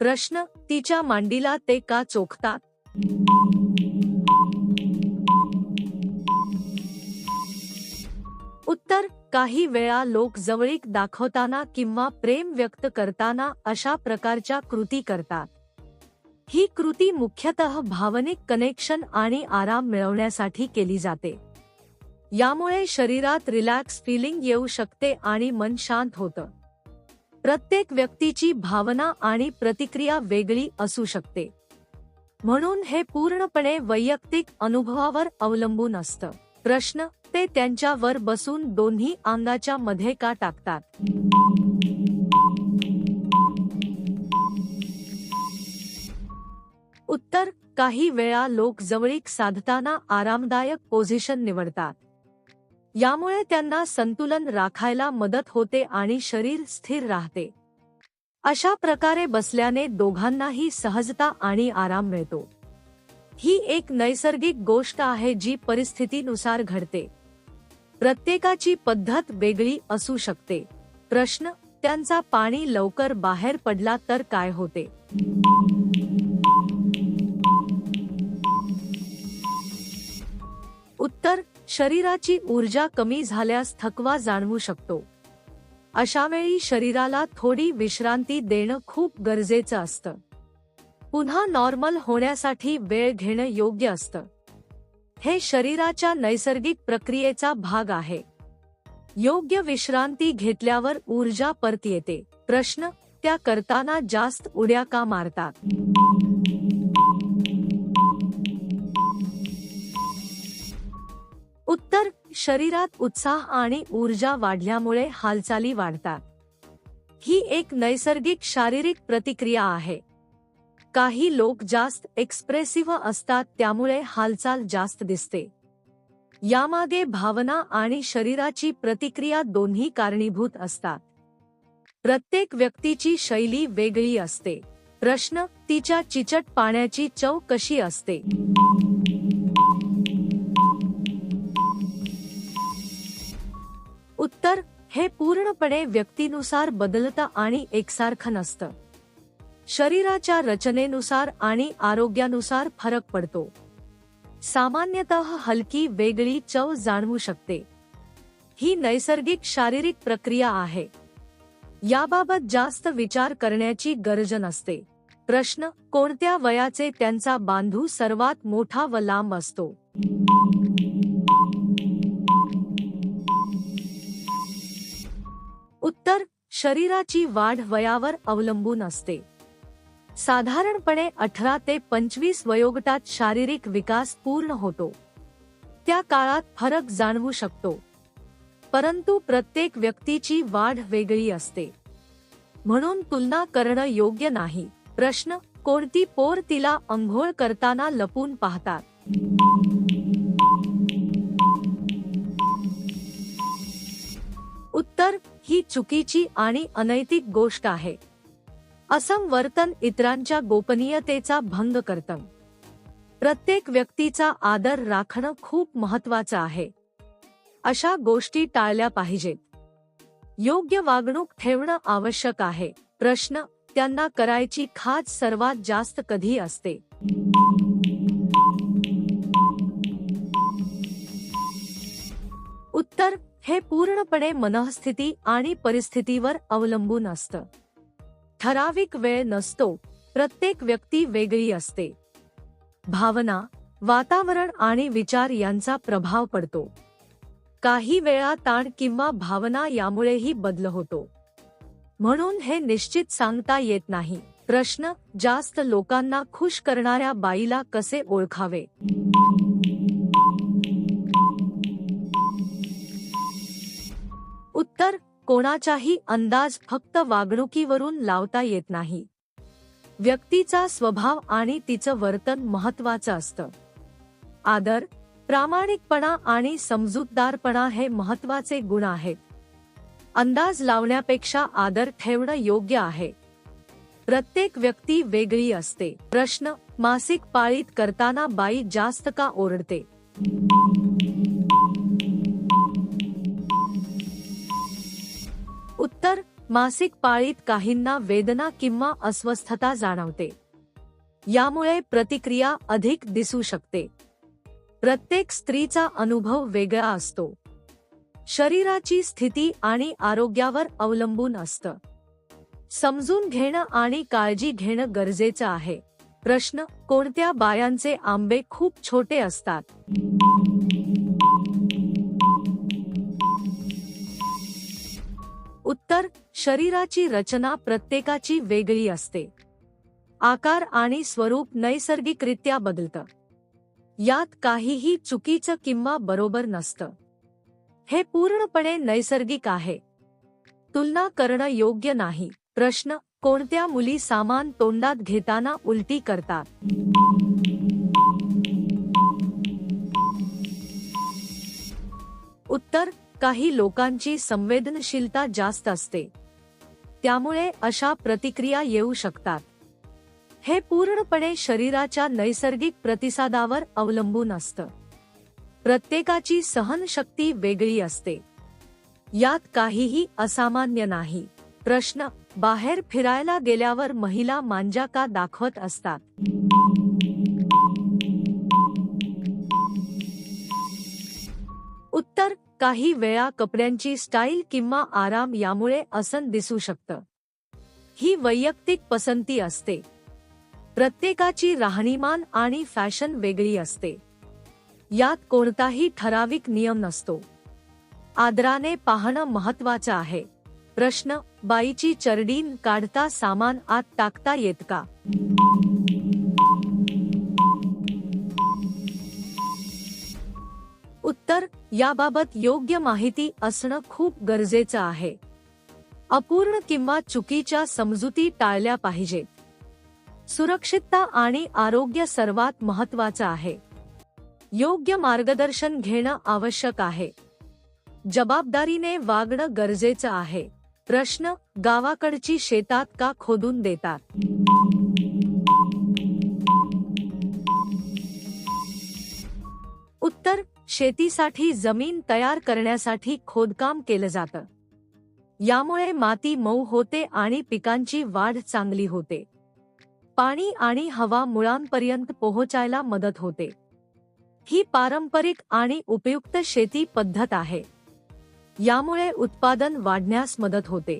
प्रश्न, तिच्या मांडीला ते का चोखतात? उत्तर, काही वेळा लोक जवळीक दाखवताना किंवा प्रेम व्यक्त करताना अशा प्रकारच्या कृती करतात. ही कृती मुख्यतः भावनिक कनेक्शन आणि आराम मिळवण्यासाठी केली जाते. यामुळे शरीरात रिलॅक्स फीलिंग येऊ शकते आणि मन शांत होतं. प्रत्येक व्यक्तीची भावना आणि प्रतिक्रिया वेगळी असू शकते, म्हणून हे पूर्णपणे वैयक्तिक अनुभवावर अवलंबून असतं. प्रश्न, ते त्यांच्यावर बसून दोन्ही अंगाच्या मध्ये का टाकतात? उत्तर, काही वेळा लोक जवळीक साधताना आरामदायक पोझिशन निवडतात. यामुळे त्यांना संतुलन राखायला मदत होते आणि शरीर स्थिर राहते. अशा प्रकारे बसल्याने दोघांनाही सहजता आणि आराम मिळतो. ही एक नैसर्गिक गोष्ट आहे जी परिस्थितीनुसार घडते. प्रत्येकाची पद्धत वेगळी असू शकते. प्रश्न, त्यांचा पाणी लवकर बाहेर पडला तर काय होते? उत्तर, शरीराची ऊर्जा कमी झाल्यास थकवा जाणवू शकतो. अशावेळी शरीराला थोडी विश्रांती देणं खूप गरजेचं असतं. पुन्हा नॉर्मल होण्यासाठी वेळ घेणं योग्य असतं. हे शरीराच्या नैसर्गिक प्रक्रियेचा भाग आहे. योग्य विश्रांती घेतल्यावर ऊर्जा परत येते. प्रश्न, त्या करताना जास्त उड्या का मारतात? उत्तर, शरीरात उत्साह आणि ऊर्जा वाढल्यामुळे हालचाली वाढतात. ही एक नैसर्गिक शारीरिक प्रतिक्रिया आहे. काही लोक जास्त एक्सप्रेसिव्ह असतात, त्यामुळे हालचाल जास्त दिसते. यामागे भावना आणि शरीराची प्रतिक्रिया दोन्ही कारणीभूत असतात. प्रत्येक व्यक्तीची शैली वेगळी असते. प्रश्न, तिच्या चिचट पाण्याची चव कशी असते? उत्तर, हे पूर्णपणे व्यक्तीनुसार बदलतं आणि एकसारखं नसतं. शरीराच्या रचनेनुसार आणि आरोग्यानुसार फरक पडतो. सामान्यतः हलकी वेगळी चव जाणवू शकते. ही नैसर्गिक शारीरिक प्रक्रिया आहे. याबाबत जास्त विचार करण्याची गरज नसते. प्रश्न, कोणत्या वयाचे त्यांचा बांधू सर्वात मोठा व लांब असतो? उत्तर, शरीराची वाढ वयावर अवलंबून असते. साधारणपणे 18 ते 25 वयोगटात शारीरिक विकास पूर्ण होतो. त्या काळात फरक जाणवू शकतो, परंतु प्रत्येक व्यक्तीची वाढ वेगळी असते, म्हणून तुलना करणं योग्य नाही. प्रश्न, कोणती पोर तिला अंघोळ करताना लपून पाहतात? उत्तर, ही चुकीची आणि अनैतिक गोष्ट आहे. असं वर्तन इतरांच्या गोपनीयतेचा भंग करतं. प्रत्येक व्यक्तीचा आदर राखणं खूप महत्त्वाचं आहे. अशा गोष्टी टाळल्या पाहिजेत. योग्य वागणूक ठेवणं आवश्यक आहे. प्रश्न, त्यांना करायची खाज सर्वात जास्त कधी असते? उत्तर, हे पूर्णपणे मनःस्थिती आणि परिस्थितीवर अवलंबून असतं. ठराविक वेळ नसतो. प्रत्येक व्यक्ती वेगळी असते. भावना, वातावरण आणि विचार यांचा प्रभाव पडतो. काही वेळा ताण किंवा भावना यामुळेही बदल होतो, म्हणून हे निश्चित सांगता येत नाही. प्रश्न, जास्त लोकांना खुश करणाऱ्या बाईला कसे ओळखावे? उत्तर, कोणाचाही अंदाज फक्त वागणुकीवरून लावता येत नाही. व्यक्तीचा स्वभाव आणि तिचं वर्तन महत्त्वाचं असतं. आदर, प्रामाणिकपणा आणि समजूतदारपणा हे महत्त्वाचे गुण आहेत. अंदाज लावण्यापेक्षा आदर ठेवणं योग्य आहे. प्रत्येक व्यक्ती वेगळी असते. प्रश्न, मासिक पाळीत करताना बाई जास्त का ओरडते? उत्तर, मासिक पाळीत काहींना वेदना किंवा अस्वस्थता जाणवते. यामुळे प्रतिक्रिया अधिक दिसू शकते. प्रत्येक स्त्रीचा अनुभव वेगळा असतो. शरीराची स्थिती आणि आरोग्यावर अवलंबून असतं. समजून घेणं आणि काळजी घेणं गरजेचं आहे. प्रश्न: कोणत्या बायांचे आंबे खूप छोटे असतात? उत्तर: शरीराची रचना प्रत्येकाची वेगळी असते. आकार आणि स्वरूप नैसर्गिकरित्या बदलतं. यात काहीही चुकीचं किंवा बरोबर नसतं. हे पूर्णपणे नैसर्गिक आहे. तुलना करणं योग्य नाही. प्रश्न: कोणत्या मुली सामान तोंडात घेताना उलटी करतात? उत्तर: काही लोकांची संवेदनशीलता जास्त असते. त्यामुळे अशा प्रतिक्रिया येऊ शकतात. हे पूर्णपणे शरीराच्या नैसर्गिक प्रतिसादावर अवलंबून असतं. प्रत्येकाची सहनशक्ती वेगळी असते. यात काहीही असामान्य नाही. प्रश्न: बाहेर फिरायला गेल्यावर महिला मांजा का दाखवत असतात? उत्तर: काही वेळा कपड्यांची स्टाईल किंवा आराम यामुळे असं दिसू शकतं. ही वैयक्तिक पसंती असते. प्रत्येकाची राहणीमान आणि फॅशन वेगळी असते. यात कोणताही ठराविक नियम नसतो. आदराने पाहणं महत्त्वाचं आहे. प्रश्न: बाईची चरडीन काढता सामान आत टाकता येत का? उत्तर: याबाबत योग्य माहिती असणं खूप गरजेचं आहे. अपूर्ण किंवा चुकीच्या समजुती टाळल्या पाहिजेत. सुरक्षितता आणि आरोग्य सर्वात महत्त्वाचं आहे. योग्य मार्गदर्शन घेणं आवश्यक आहे. जबाबदारीने वागणं गरजेचं आहे. प्रश्न: गावाकडची शेतात का खोदून देतात? उत्तर: शेतीसाठी जमीन तयार करण्यासाठी खोदकाम केलं जातं. यामुळे माती मऊ होते आणि पिकांची वाढ चांगली होते. पाणी आणि हवा मुळांपर्यंत पोहोचायला मदत होते. ही पारंपरिक आणि उपयुक्त शेती पद्धत आहे. यामुळे उत्पादन वाढण्यास मदत होते.